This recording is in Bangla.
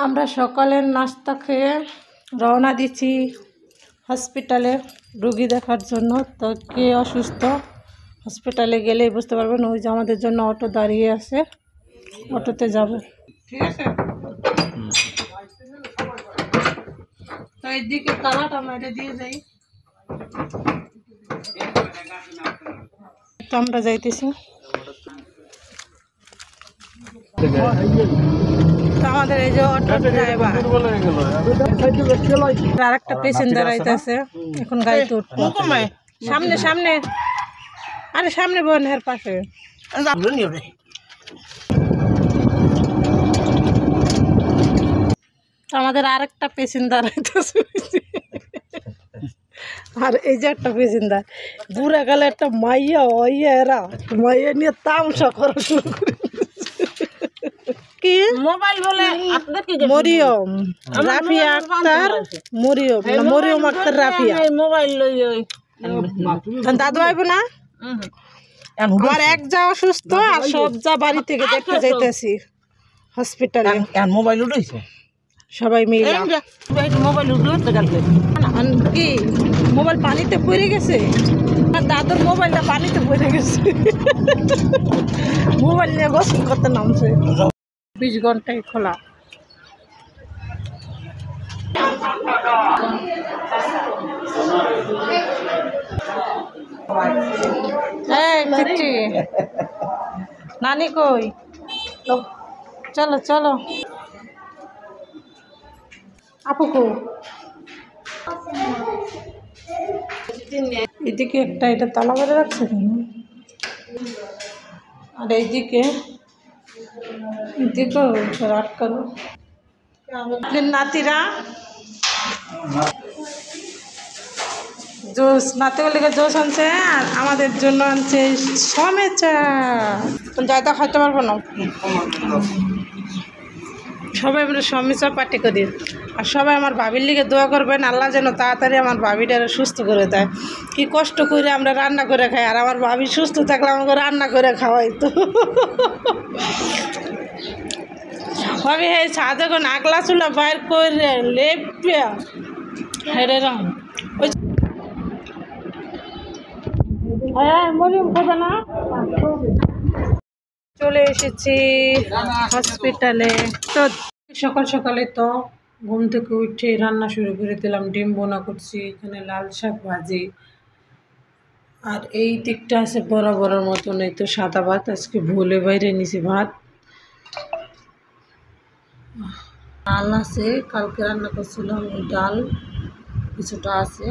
আমরা সকালের নাস্তা খেয়ে রওনা দিচ্ছি হসপিটালে রোগী দেখার জন্য। তো কে অসুস্থ হসপিটালে গেলেই বুঝতে পারবেন। ওই যে আমাদের জন্য অটো দাঁড়িয়ে আছে, অটোতে যাব। ঠিক আছে, তো এইদিকে তালাটা মেরে দিয়ে যাই। তো আমরা যাইতেছি। আমাদের এই যে অটো ড্রাইভার আর একটা পেশেন্ট দাঁড়াইতেছে, এখন গাড়িতে উঠবো। সামনে সামনে, আরে সামনে বোনের পাশে। আমাদের আর একটা পেশেন্ট দাঁড়াইতেছে, আর এই যে একটা পেশেন্ট বুড়া গেলে একটা মাইয়া ওইয়া, এরা মাইয়া নিয়ে তামসা করা শুরু করে। মোবাইল বলে মরিয়ম রাফিয়া আক্তার, মরিয়ম মরিয়ম আক্তার রাফিয়া মোবাইল দাদু আইব না। আমার এক যা অসুস্থ আর সব যা বাড়ি থেকে দেখতে যাইতেছি হসপিটালে। মোবাইল উঠেছে সবাই মিলে মোবাইল উঠে কি মোবাইল পানিতে পড়ে গেছে, দাদুর মোবাইলটা পানিতে পড়ে গেছে, মোবাইল নিয়ে গোসল করতে নামছে। 20 ঘন্টায় খোলা। নানি কই? চলো চলো। আপু কো? এদিকে একটা, এটা তালা মেরে রাখছে কেন? আর এইদিকে এদিকে আটকানো। নাতিরা জোস, নাতিগুলিকে জোস আনছে আর আমাদের জন্য আনছে সমেচা। যাইতে খাইতে পারবো না, সবাই আমরা সমেচা পার্টি করি। আর সবাই আমার ভাবির লিগে দোয়া করবেন, আল্লাহ যেন তাড়াতাড়ি আমার ভাবিটা সুস্থ করে দেয়। কি কষ্ট করে আমরা রান্না করে খাই, আর আমার ভাবি সুস্থ থাকলে আমাকে রান্না করে খাওয়াই। তো ভাবি হ্যাঁ চা যখন আগলা চুলা বাইর করে লেপিয়া হেরে রাম ওই মরিয়ম খাবে না। চলে এসেছি হসপিটালে। তো সকাল সকালে তো ঘুম থেকে উঠে রান্না শুরু করে দিলাম। ডিম বোনা করছি, এখানে লাল শাক ভাজি, আর এই দিকটা আছে বড় বড় মতন এই তো সাদা ভাত। আজকে ভুলে বাইরে নিছি ভাত। ডাল আছে, কালকে রান্না করছিলাম, এই ডাল কিছুটা আছে।